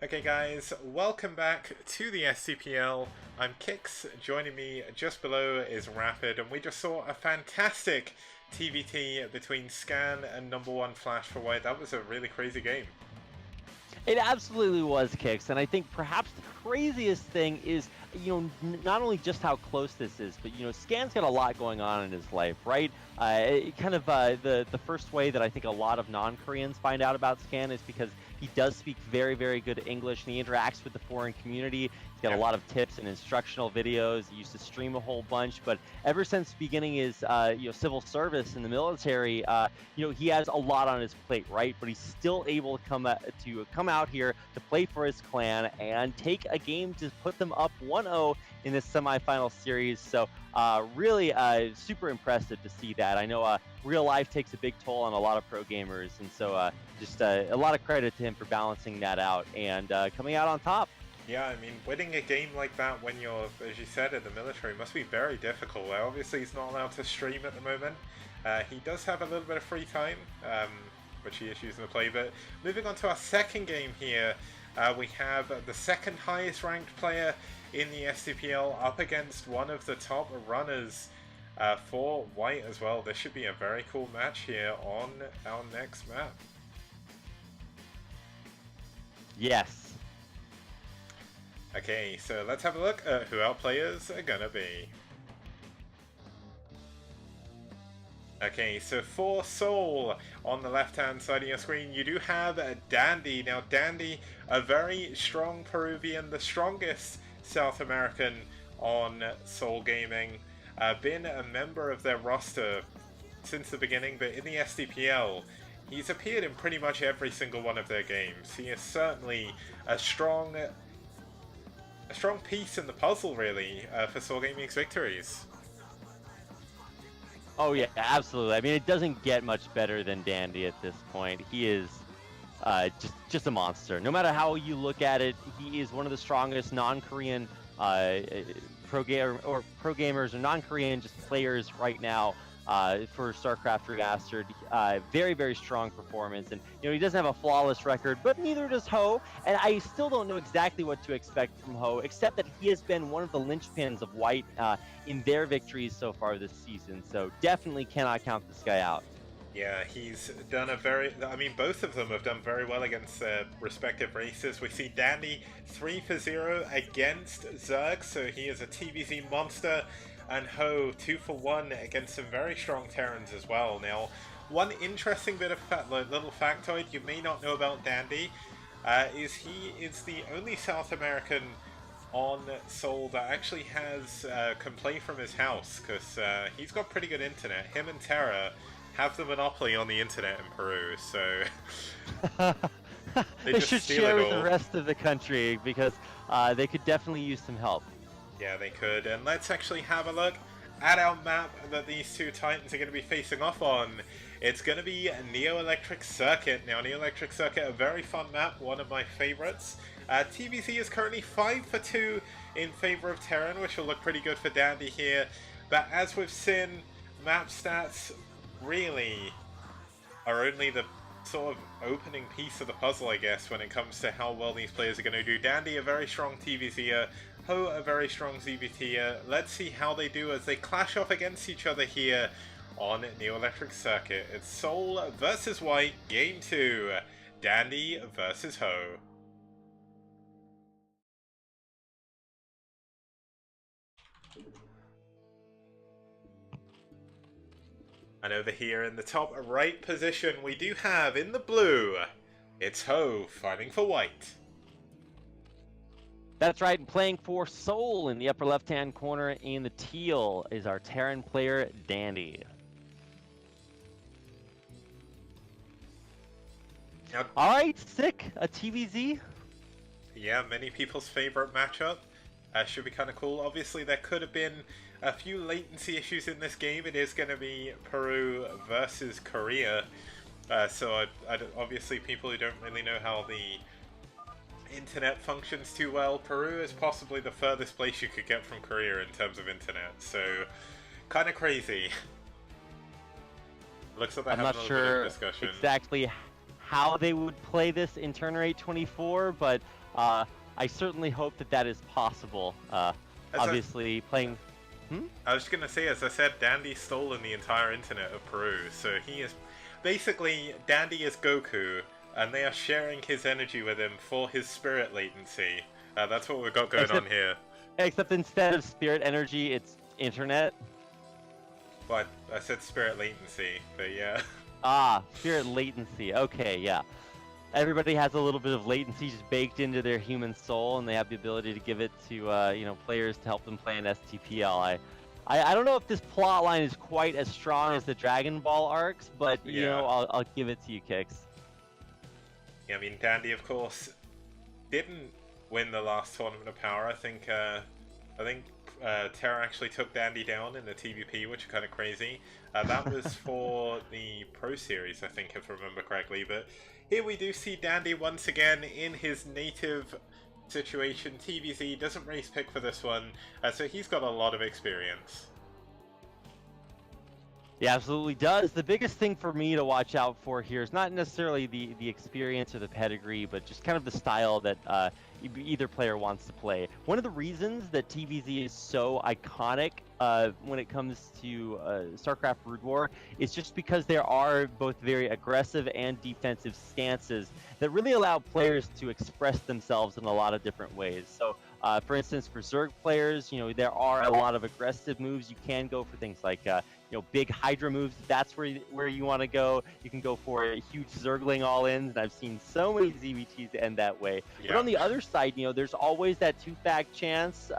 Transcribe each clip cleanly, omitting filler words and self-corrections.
Okay guys, welcome back to the SCPL. I'm Kix, joining me just below is Rapid, and we just saw a fantastic TVT between Scan and number one Flash for White. That was a really crazy game. It absolutely was, Kix, and I think perhaps the craziest thing is, not only just how close this is, but Scan's got a lot going on in his life, right? The first way that I think a lot of non-Koreans find out about Scan is because he does speak very, very good English, and he interacts with the foreign community. He's got a lot of tips and instructional videos. He used to stream a whole bunch, but ever since beginning his civil service in the military, he has a lot on his plate, right? But he's still able to come out here to play for his clan and take a game to put them up 1-0 in this semifinal series. So really super impressive to see that. I know real life takes a big toll on a lot of pro gamers, and so just a lot of credit to him for balancing that out and coming out on top. Yeah, I mean, winning a game like that when you're, as you said, in the military must be very difficult. Obviously, he's not allowed to stream at the moment. He does have a little bit of free time, which he is using to play. But moving on to our second game here, we have the second highest ranked player in the SCPL up against one of the top runners for White as well. This should be a very cool match here on our next map. Yes. Okay, so let's have a look at who our players are gonna be. Okay, so for SouL, on the left-hand side of your screen, you do have Dandy. Now, Dandy, a very strong Peruvian, the strongest South American on SouL Gaming. Been a member of their roster since the beginning, but in the SDPL, he's appeared in pretty much every single one of their games. He is certainly a strong piece in the puzzle, really, for SouL Gaming's victories. Oh yeah, absolutely. I mean, it doesn't get much better than Dandy at this point. He is just a monster. No matter how you look at it, he is one of the strongest non-Korean pro gamers or non-Korean just players right now for StarCraft Remastered. Very, very strong performance, and he doesn't have a flawless record, but neither does Ho. And I still don't know exactly what to expect from Ho, except that he has been one of the linchpins of White in their victories so far this season. So definitely cannot count this guy out. Yeah, he's done both of them have done very well against their respective races. We see Dandy 3-0 against Zerg, so he is a TBZ monster, and Ho 2-1 against some very strong Terrans as well. Now, one interesting bit of little factoid you may not know about Dandy is he is the only South American on SouL that actually can play from his house, because he's got pretty good internet. Him and Terra have the monopoly on the internet in Peru, so they should share with the rest of the country, because they could definitely use some help. Yeah, they could. And let's actually have a look at our map that these two Titans are going to be facing off on. It's going to be Neo Electric Circuit. Now, Neo Electric Circuit, a very fun map, one of my favorites. TBC is currently 5-2 in favor of Terran, which will look pretty good for Dandy here. But as we've seen, map stats really are only the sort of opening piece of the puzzle, I guess, when it comes to how well these players are going to do. Dandy, a very strong TVZer, Ho, a very strong ZBTer. Let's see how they do as they clash off against each other here on Neo Electric Circuit. It's SouL versus White, Game 2, Dandy versus Ho. And over here in the top right position, we do have, in the blue, it's Ho fighting for White. That's right, and playing for SouL in the upper left-hand corner in the teal is our Terran player, Dandy. Now, alright, sick. A TVZ? Yeah, many people's favorite matchup. Should be kind of cool. Obviously, there could have been a few latency issues in this game. It is going to be Peru versus Korea. So obviously, people who don't really know how the internet functions too well, Peru is possibly the furthest place you could get from Korea in terms of internet. So, kind of crazy. Looks like they're having a little bit of discussion. Exactly how they would play this in Turner 824, but I certainly hope that that is possible. Obviously, playing. I was just gonna say, as I said, Dandy's stolen the entire internet of Peru, so he is basically Dandy is Goku, and they are sharing his energy with him for his spirit latency. That's what we've got going on here. Except instead of spirit energy, it's internet. Well, I said spirit latency, but yeah. Ah, spirit latency. Okay, yeah. Everybody has a little bit of latency just baked into their human soul, and they have the ability to give it to players to help them play an STPL. I don't know if this plot line is quite as strong as the Dragon Ball arcs, but I'll give it to you, Kix. Yeah, I mean, Dandy, of course, didn't win the last Tournament of Power. I think Terra actually took Dandy down in the TVP, which is kind of crazy. That was for the Pro Series, I think, if I remember correctly. But here we do see Dandy once again in his native situation. TVZ doesn't race pick for this one, so he's got a lot of experience. He absolutely does. The biggest thing for me to watch out for here is not necessarily the experience or the pedigree, but just kind of the style that either player wants to play. One of the reasons that TVZ is so iconic when it comes to StarCraft Brood War is just because there are both very aggressive and defensive stances that really allow players to express themselves in a lot of different ways. So, for instance, for Zerg players, there are a lot of aggressive moves. You can go for things like big Hydra moves. That's where you want to go. You can go for huge Zergling all-ins, and I've seen so many ZVTs end that way. Yeah. But on the other side, there's always that two-fag chance.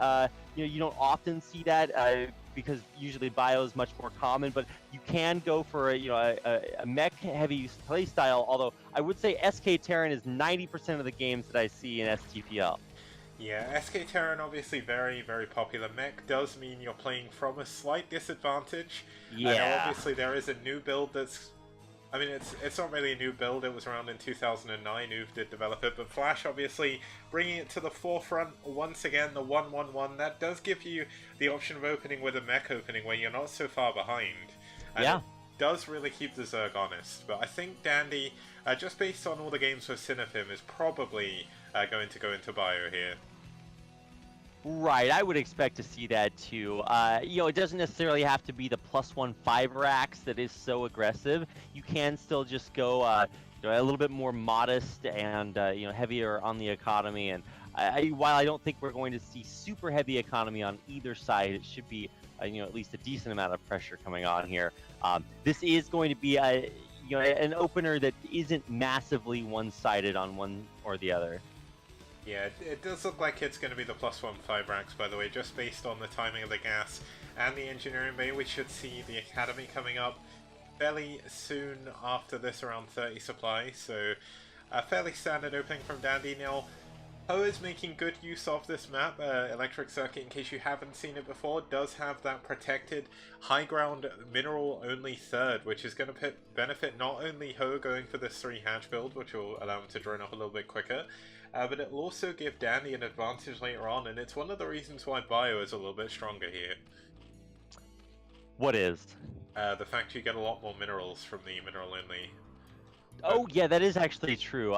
You don't often see that because usually bio is much more common, but you can go for a mech-heavy play style. Although I would say SK Terran is 90% of the games that I see in STPL. Yeah, SK Terran obviously very, very popular. Mech does mean you're playing from a slight disadvantage. Yeah. Obviously there is a new build that's... I mean, it's not really a new build, it was around in 2009, Uve did develop it, but Flash obviously bringing it to the forefront once again, the 1-1-1, that does give you the option of opening with a mech opening where you're not so far behind. And it does really keep the Zerg honest, but I think Dandy, just based on all the games we've seen of him, is probably going to go into bio here. Right, I would expect to see that too. It doesn't necessarily have to be the +1 5 racks that is so aggressive. You can still just go a little bit more modest and heavier on the economy. And while I don't think we're going to see super heavy economy on either side, it should be at least a decent amount of pressure coming on here. This is going to be an opener that isn't massively one-sided on one or the other. Yeah, it does look like it's going to be the +1 5 racks, by the way, just based on the timing of the gas and the engineering bay. We should see the Academy coming up fairly soon after this, around 30 supply, so a fairly standard opening from Dandy. Now, Ho is making good use of this map. Electric Circuit, in case you haven't seen it before, does have that protected high ground mineral only third, which is going to benefit not only Ho going for this 3 hatch build, which will allow him to drone up a little bit quicker, but it will also give Dandy an advantage later on, and it's one of the reasons why bio is a little bit stronger here. What is? The fact you get a lot more minerals from the mineral only. Oh yeah, that is actually true.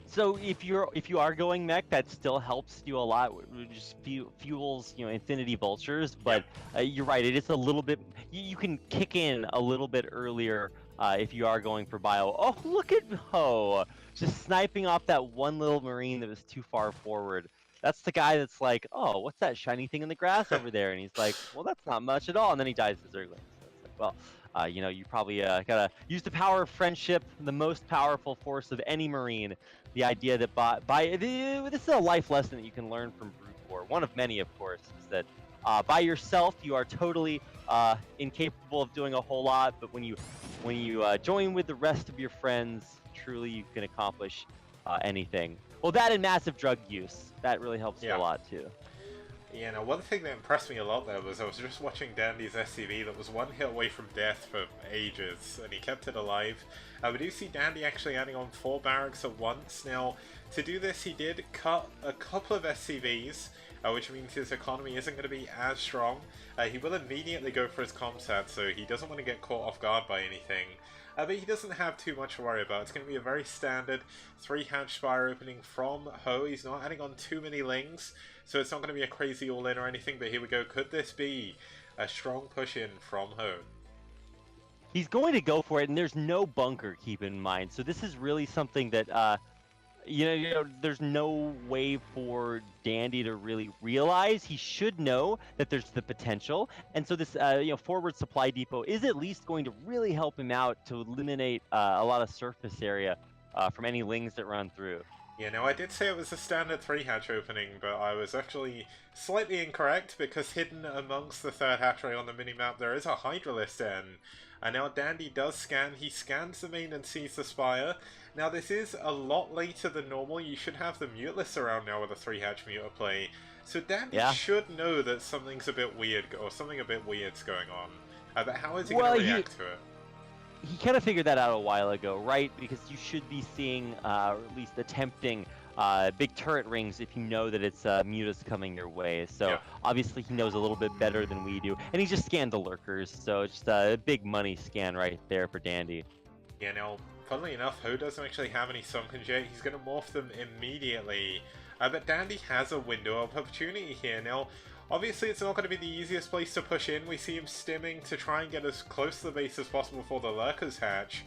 So if you are going mech, that still helps you a lot. It just fuels Infinity Vultures, but you're right. It is a little bit. You can kick in a little bit earlier if you are going for bio. Oh, look at Ho, just sniping off that one little Marine that was too far forward. That's the guy that's like, oh, what's that shiny thing in the grass over there? And he's like, well, that's not much at all. And then he dies to Zergling. So it's like, well, you probably gotta use the power of friendship, the most powerful force of any Marine. The idea that this is a life lesson that you can learn from Brood War. One of many, of course, is that by yourself you are totally incapable of doing a whole lot, but when you join with the rest of your friends, truly you can accomplish anything. Well, that and massive drug use, that really helps you a lot too. Yeah, now one thing that impressed me a lot there was I was just watching Dandy's SCV that was one hit away from death for ages, and he kept it alive. We do see Dandy actually adding on 4 barracks at once. Now, to do this he did cut a couple of SCVs, which means his economy isn't going to be as strong. He will immediately go for his comsat, so he doesn't want to get caught off guard by anything. But he doesn't have too much to worry about. It's going to be a very standard 3-hatch Spire opening from Ho. He's not adding on too many Lings, so it's not going to be a crazy all-in or anything, but here we go. Could this be a strong push-in from Ho? He's going to go for it, and there's no bunker, keep in mind. So this is really something that, there's no way for Dandy to really realize. He should know that there's the potential, and so this, forward supply depot is at least going to really help him out to eliminate a lot of surface area from any Lings that run through. Yeah, now I did say it was a standard 3-hatch opening, but I was actually slightly incorrect, because hidden amongst the 3rd hatchery on the minimap there is a Hydralisk Den. And now Dandy does scan. He scans the main and sees the Spire. Now this is a lot later than normal. You should have the Muteless around now with a 3-hatch Muta play. So Dandy should know that something's a bit weird, or something a bit weird's going on. But how is he going to react to it? He kind of figured that out a while ago, right? Because you should be seeing, or at least attempting, big turret rings if you know that it's Mutas coming your way. So obviously he knows a little bit better than we do. And he just scanned the lurkers, so it's just a big money scan right there for Dandy. Yeah, now, funnily enough, Ho doesn't actually have any Sunkens yet. He's going to morph them immediately. But Dandy has a window of opportunity here. Now, obviously it's not going to be the easiest place to push in. We see him stimming to try and get as close to the base as possible before the lurkers hatch.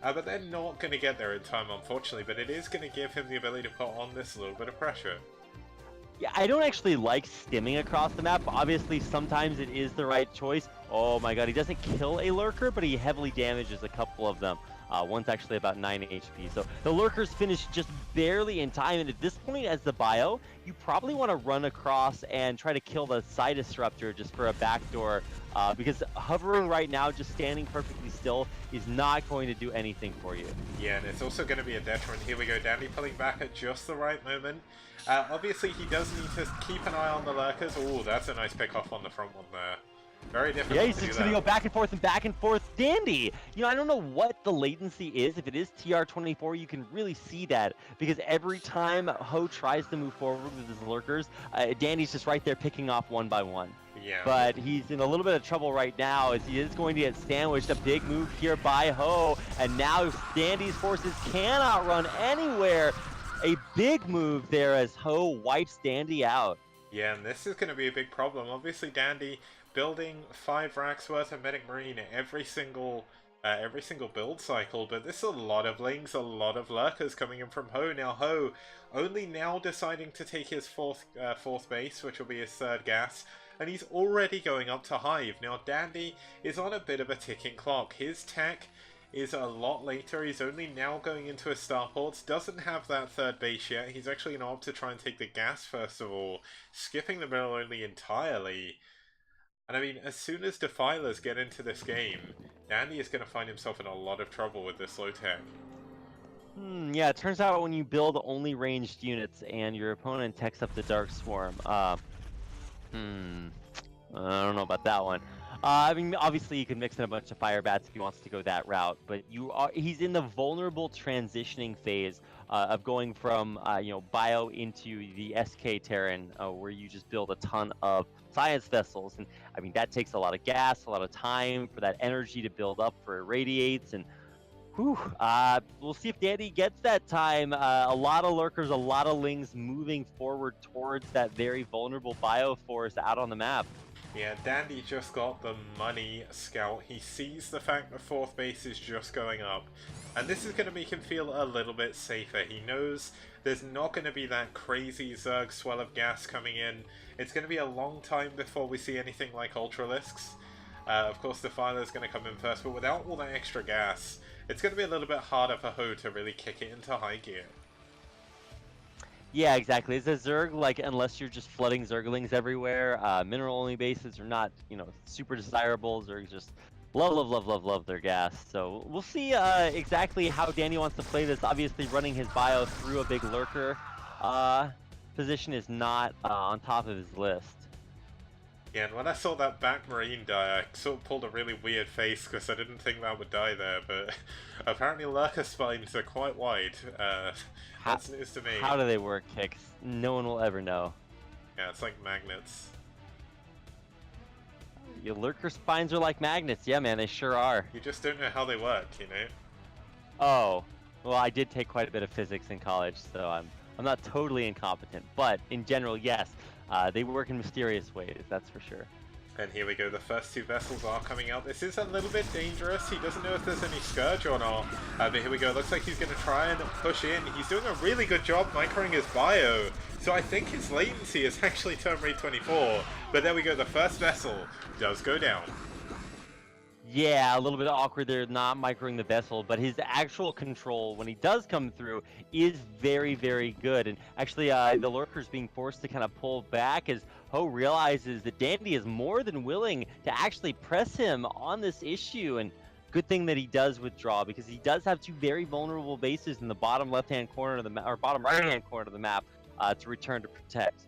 But they're not going to get there in time, unfortunately, but it is going to give him the ability to put on this little bit of pressure. Yeah, I don't actually like stimming across the map. Obviously, sometimes it is the right choice. Oh my god, he doesn't kill a lurker, but he heavily damages a couple of them. One's actually about 9 HP. So the lurkers finish just barely in time, and at this point as the bio, you probably want to run across and try to kill the side disruptor just for a backdoor, because hovering right now, just standing perfectly still, is not going to do anything for you. Yeah, and it's also going to be a detriment. Here we go, Dandy pulling back at just the right moment. Obviously he does need to keep an eye on the lurkers. Oh, that's a nice pick off on the front one there. Very difficult. Yeah, he's just going to go back and forth. Dandy! I don't know what the latency is. If it is TR24, you can really see that, because every time Ho tries to move forward with his lurkers, Dandy's just right there picking off one by one. Yeah. But he's in a little bit of trouble right now, as he is going to get sandwiched. A big move here by Ho, and now Dandy's forces cannot run anywhere. A big move there as Ho wipes Dandy out. Yeah, and this is going to be a big problem. Obviously, Dandy building 5 racks worth of Medic Marine every single build cycle, but this is a lot of Lings, a lot of lurkers coming in from Ho. Now Ho only now deciding to take his fourth base, which will be his 3rd gas, and he's already going up to Hive. Now Dandy is on a bit of a ticking clock. His tech is a lot later. He's only now going into his starports, doesn't have that 3rd base yet. He's actually going to opt to try and take the gas first of all, skipping the middle only entirely. And I mean, as soon as Defilers get into this game, Dandy is going to find himself in a lot of trouble with this low tech. Yeah, it turns out when you build only ranged units and your opponent techs up the Dark Swarm, I don't know about that one. I mean, obviously you can mix in a bunch of fire bats if he wants to go that route, but he's in the vulnerable transitioning phase of going from bio into the SK Terran, where you just build a ton of science vessels, and I mean that takes a lot of gas, a lot of time for that energy to build up for irradiates, and we'll see if Dandy gets that time. A lot of lurkers, a lot of Lings moving forward towards that very vulnerable bioforce out on the map. Yeah, Dandy just got the money scout. He sees the fact the 4th base is just going up, and this is going to make him feel a little bit safer. He knows there's not going to be that crazy Zerg swell of gas coming in. It's going to be a long time before we see anything like Ultralisks. Of course, the Defiler is going to come in first, but without all that extra gas, it's going to be a little bit harder for Ho to really kick it into high gear. Yeah, exactly. It's a Zerg, like, unless you're just flooding Zerglings everywhere, mineral-only bases are not, super desirable. Zergs just love their gas. So we'll see exactly how Danny wants to play this. Obviously, running his bio through a big lurker position is not on top of his list. Yeah, and when I saw that back Marine die, I sort of pulled a really weird face because I didn't think that would die there, but apparently lurker spines are quite wide. That's news to me. How do they work, Kicks? No one will ever know. Yeah, it's like magnets. Your lurker spines are like magnets. Yeah, man, they sure are. You just don't know how they work, you know? Oh, well, I did take quite a bit of physics in college, so I'm not totally incompetent. But in general, yes, they work in mysterious ways. That's for sure. And here we go, the first two vessels are coming out. This is a little bit dangerous. He doesn't know if there's any Scourge or not. But here we go, looks like he's going to try and push in. He's doing a really good job microing his bio. So I think his latency is actually turn rate 24. But there we go, the first vessel does go down. Yeah, a little bit awkward there, not microing the vessel, but his actual control, when he does come through, is very, very good. And actually, the lurker's being forced to kind of pull back as Ho realizes that Dandy is more than willing to actually press him on this issue. And good thing that he does withdraw, because he does have two very vulnerable bases in the bottom left-hand corner of the map, or bottom right-hand corner of the map, to return to protect.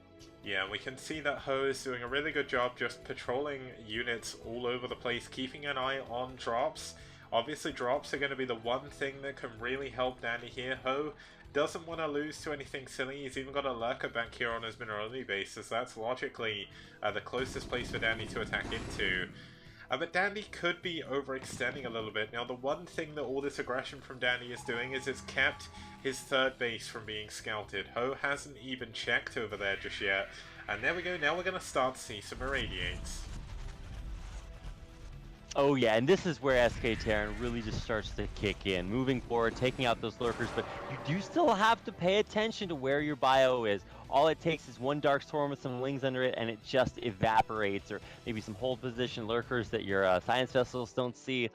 Yeah, we can see that Ho is doing a really good job just patrolling units all over the place, keeping an eye on drops. Obviously, drops are going to be the one thing that can really help Dandy here. Ho doesn't want to lose to anything silly. He's even got a lurker back here on his Minerali base, so that's logically the closest place for Dandy to attack into. But Dandy could be overextending a little bit. Now, the one thing that all this aggression from Dandy is doing is it's kept his third base from being scouted. Ho hasn't even checked over there just yet. And there we go, now we're going to start to see some irradiates. Oh yeah, and this is where SK Terran really just starts to kick in. Moving forward, taking out those lurkers, but you do still have to pay attention to where your bio is. All it takes is one Dark Storm with some wings under it, and it just evaporates, or maybe some hold position lurkers that your science vessels don't see.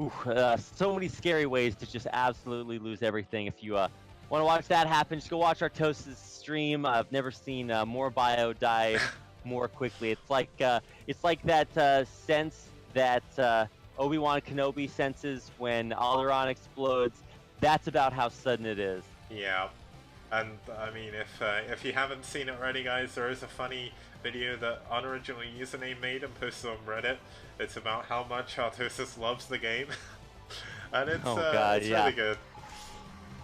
Ooh, so many scary ways to just absolutely lose everything. If you want to watch that happen, just go watch Artosis' stream. I've never seen more bio die more quickly. It's like that sense that Obi-Wan Kenobi senses when Alderaan explodes. That's about how sudden it is. Yeah, and I mean, if you haven't seen it already, guys, there is a funny video that Unoriginal Username made and posted on Reddit. It's about how much Artosis loves the game, and it's, it's really good.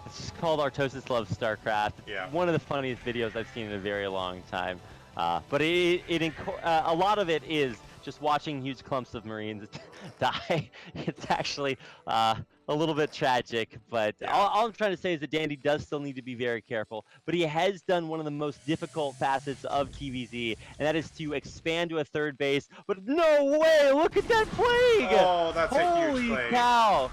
It's just called Artosis Loves StarCraft. Yeah. One of the funniest videos I've seen in a very long time. But a lot of it is just watching huge clumps of Marines die. It's actually a little bit tragic, but yeah. all I'm trying to say is that Dandy does still need to be very careful, but he has done one of the most difficult facets of TVZ, and that is to expand to a third base. But no way! Look at that plague! Oh, that's a huge plague. Holy cow!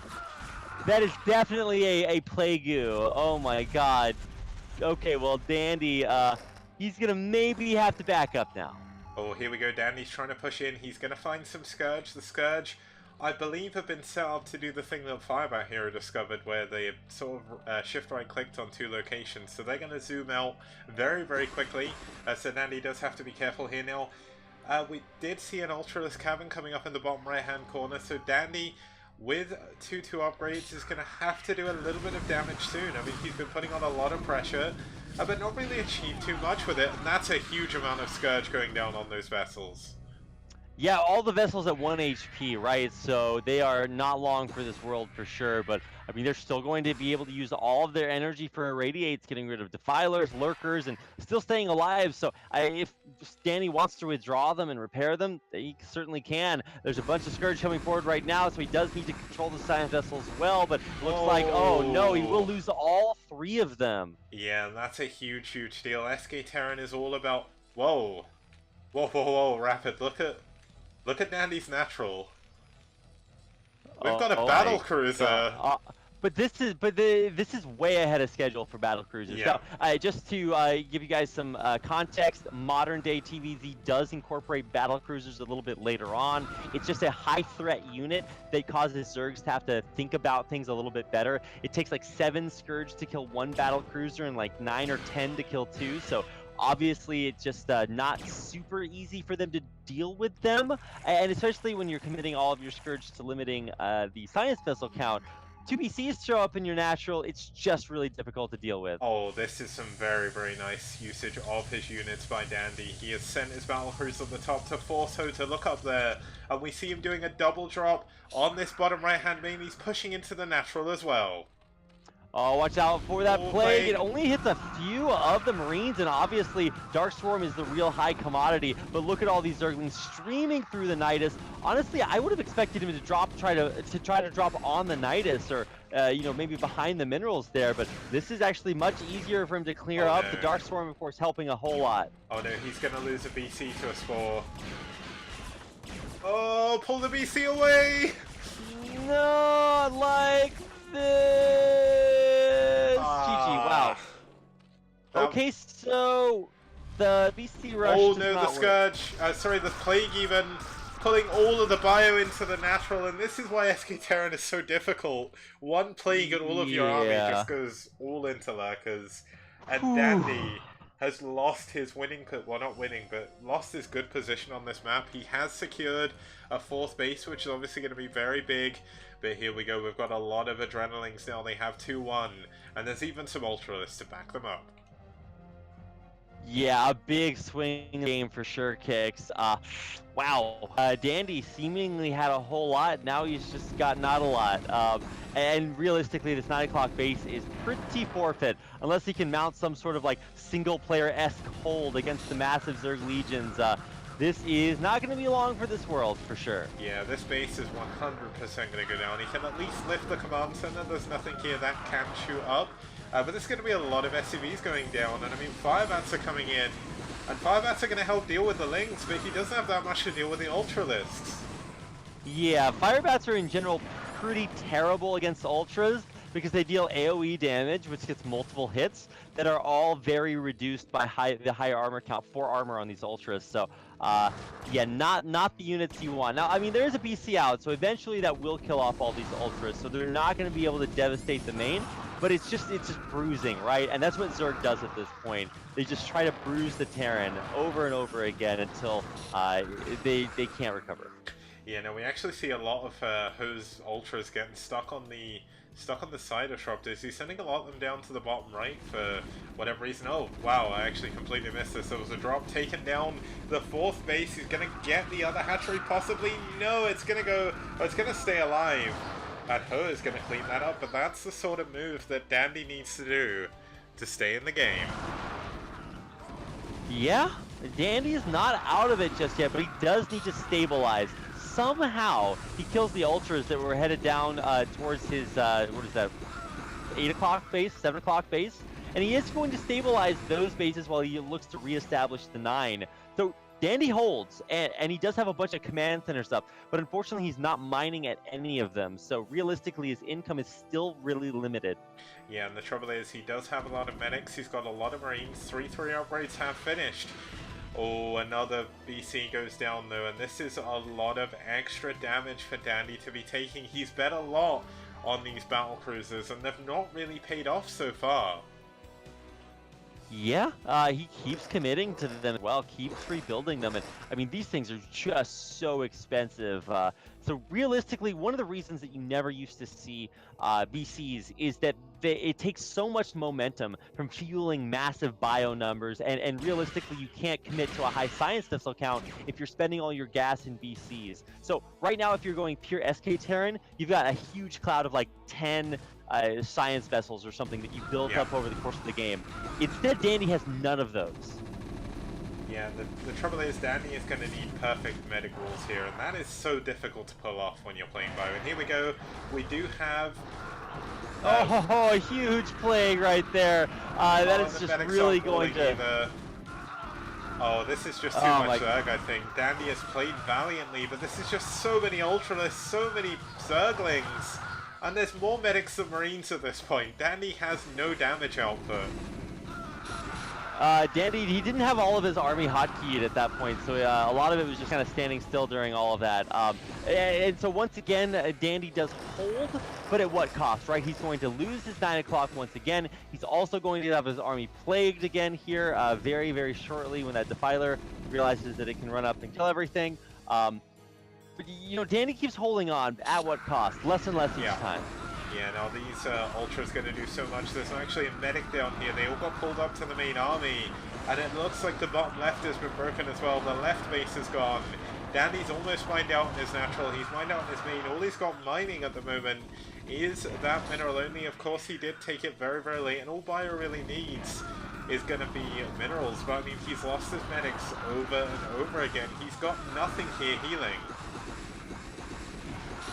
That is definitely a plague-oo. Oh my god. Okay, well, Dandy, he's gonna maybe have to back up now. Oh, here we go. Dandy's trying to push in. He's going to find some Scourge. The Scourge, I believe, have been set up to do the thing that Firebat Hero discovered, where they sort of shift-right clicked on two locations. So they're going to zoom out very, very quickly. So Dandy does have to be careful here now. We did see an Ultraless Cavern coming up in the bottom right-hand corner. So Dandy, with 2-2 upgrades, is going to have to do a little bit of damage soon. I mean, he's been putting on a lot of pressure, but not really achieved too much with it, and that's a huge amount of Scourge going down on those vessels. Yeah, all the vessels at 1 HP, right? So they are not long for this world for sure, but I mean, they're still going to be able to use all of their energy for irradiates, getting rid of defilers, lurkers, and still staying alive. So if Danny wants to withdraw them and repair them, he certainly can. There's a bunch of Scourge coming forward right now, so he does need to control the science vessels as well, but it looks like, oh no, he will lose all 3 of them. Yeah, that's a huge, huge deal. SK Terran is all about, whoa, Rapid, look at Dandy's natural. We've got a battle cruiser. But this is way ahead of schedule for battle cruisers. Yeah. So, just to give you guys some context, modern day TVZ does incorporate battle cruisers a little bit later on. It's just a high threat unit that causes Zergs to have to think about things a little bit better. It takes like 7 Scourge to kill 1 battle cruiser and like 9 or 10 to kill 2. So obviously, it's just not super easy for them to deal with them, and especially when you're committing all of your Scourge to limiting the science vessel count. 2BCs show up in your natural, it's just really difficult to deal with. Oh, this is some very, very nice usage of his units by Dandy. He has sent his battlecruiser at the top to force Ho to look up there, and we see him doing a double drop on this bottom right-hand main. He's pushing into the natural as well. Oh, watch out for that Oh, plague. It plague. only hits a few of the Marines, and obviously Dark Swarm is the real high commodity. But look at all these Zerglings streaming through the Nidus. Honestly, I would have expected him to try to drop on the Nidus, or you know, maybe behind the minerals there. But this is actually much easier for him to clear Oh, up. no. The Dark Swarm, of course, helping a whole lot. Oh no, he's gonna lose a BC to a Spore. Oh, pull the BC away! Not like this. GG. Wow. Okay, so the BC rush Oh does no, not the work. Scourge, sorry, the Plague even, pulling all of the bio into the natural, and this is why SK Terran is so difficult. One Plague and all of your army just goes all into Lurkers, and Dandy has lost his winning, well not winning, but lost his good position on this map. He has secured a 4th base, which is obviously going to be very big, but here we go, we've got a lot of Adrenalings now, they have 2-1, and there's even some Ultralists to back them up. Yeah, a big swing game for sure, Kicks. Wow, Dandy seemingly had a whole lot. Now he's just got not a lot. And realistically, this 9 o'clock base is pretty forfeit unless he can mount some sort of like single-player-esque hold against the massive Zerg legions. This is not going to be long for this world, for sure. Yeah, this base is 100% going to go down. He can at least lift the command center. There's nothing here that can shoot up. But there's going to be a lot of SCVs going down. And I mean, Firebats are coming in. And Firebats are going to help deal with the Lings, but he doesn't have that much to deal with the Ultralisks. Yeah, Firebats are in general pretty terrible against Ultras because they deal AoE damage, which gets multiple hits that are all very reduced by the higher armor count, 4 armor on these Ultras. So, yeah, not the units you want. Now, I mean, there is a BC out, so eventually that will kill off all these Ultras. So they're not going to be able to devastate the main, but it's just bruising, right? And that's what Zerg does at this point. They just try to bruise the Terran over and over again until they can't recover. Yeah, no, we actually see a lot of Ho's Ultras getting stuck on the side of Shropters. He's sending a lot of them down to the bottom right for whatever reason. Oh, wow, I actually completely missed this. There was a drop taken down the 4th base. He's going to get the other hatchery, possibly. No, it's going to go, it's going to stay alive. And Ho is going to clean that up, but that's the sort of move that Dandy needs to do to stay in the game. Yeah, Dandy is not out of it just yet, but he does need to stabilize. Somehow, he kills the Ultras that were headed down towards his, what is that, 8 o'clock base, 7 o'clock base? And he is going to stabilize those bases while he looks to reestablish the 9. So Dandy holds, and he does have a bunch of command center stuff, but unfortunately he's not mining at any of them. So realistically, his income is still really limited. Yeah, and the trouble is he does have a lot of medics. He's got a lot of Marines. 3-3 upgrades have finished. Oh, another BC goes down though, and this is a lot of extra damage for Dandy to be taking. He's bet a lot on these battle cruisers, and they've not really paid off so far. Yeah, he keeps committing to them as well, keeps rebuilding them, and I mean, these things are just so expensive. So realistically, one of the reasons that you never used to see BCs is that it takes so much momentum from fueling massive bio numbers, and realistically, you can't commit to a high science missile count if you're spending all your gas in BCs. So right now, if you're going pure SK Terran, you've got a huge cloud of like 10 science vessels or something that you built up over the course of the game. Instead, Dandy has none of those. Yeah, the trouble is Dandy is going to need perfect medic rules here, and that is so difficult to pull off when you're playing bio. And here we go, we do have... oh, a huge plague right there. That is just really going to... Oh, this is just too much Zerg, I think. Dandy has played valiantly, but this is just so many Ultralists, so many Zerglings. And there's more medics than Marines at this point. Dandy has no damage output. Dandy, he didn't have all of his army hotkeyed at that point, so a lot of it was just kind of standing still during all of that. And so once again, Dandy does hold, but at what cost, right? He's going to lose his 9 o'clock once again. He's also going to have his army plagued again here very, very shortly when that Defiler realizes that it can run up and kill everything. But, you know, Dandy keeps holding on. At what cost? Less and less each time. Yeah, now these Ultras going to do so much. There's actually a medic down here. They all got pulled up to the main army. And it looks like the bottom left has been broken as well. The left base is gone. Dandy's almost mined out in his natural. He's mined out in his main. All he's got mining at the moment is that mineral only. Of course, he did take it very, very late, and all Bio really needs is going to be minerals. But I mean, he's lost his medics over and over again. He's got nothing here healing.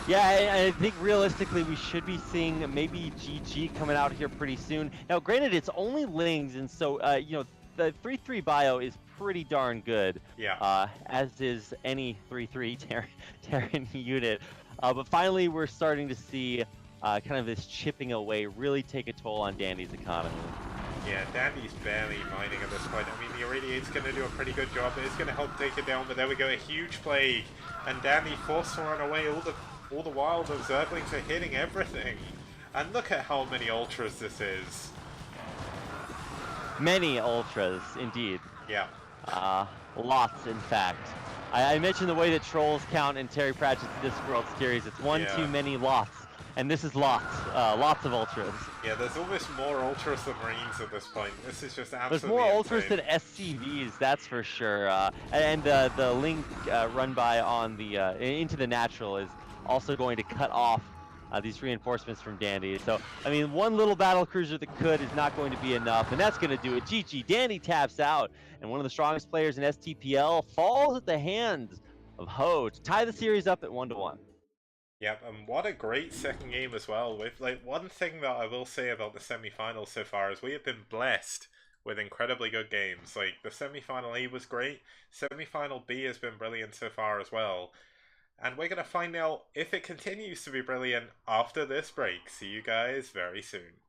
Yeah, I think realistically we should be seeing maybe GG coming out here pretty soon. Now, granted, it's only Lings, and so, you know, the 3-3 bio is pretty darn good. Yeah. As is any 3-3 Terran unit. But finally, we're starting to see kind of this chipping away really take a toll on Dandy's economy. Yeah, Dandy's barely mining at this point. I mean, the Irradiate's going to do a pretty good job. It's going to help take it down, but there we go, a huge plague. And Dandy forced to run away all the while the Zerglings are hitting everything. And look at how many ultras this is. Many ultras, indeed. Yeah. Lots, in fact. I mentioned the way that trolls count in Terry Pratchett's Discworld series. It's one too many lots. And this is lots. Lots of ultras. Yeah, there's almost more ultras than Marines at this point. This is just absolutely There's more ultras insane. than SCVs, that's for sure. And the link run by on the into the natural is also going to cut off these reinforcements from Dandy. So, I mean, one little battle cruiser that could is not going to be enough, and that's going to do it. GG, Dandy taps out, and one of the strongest players in STPL falls at the hands of Ho to tie the series up at 1-1. Yep, and what a great second game as well. With like one thing that I will say about the semi-finals so far is we have been blessed with incredibly good games. Like the semi-final A was great, semi-final B has been brilliant so far as well. And we're going to find out if it continues to be brilliant after this break. See you guys very soon.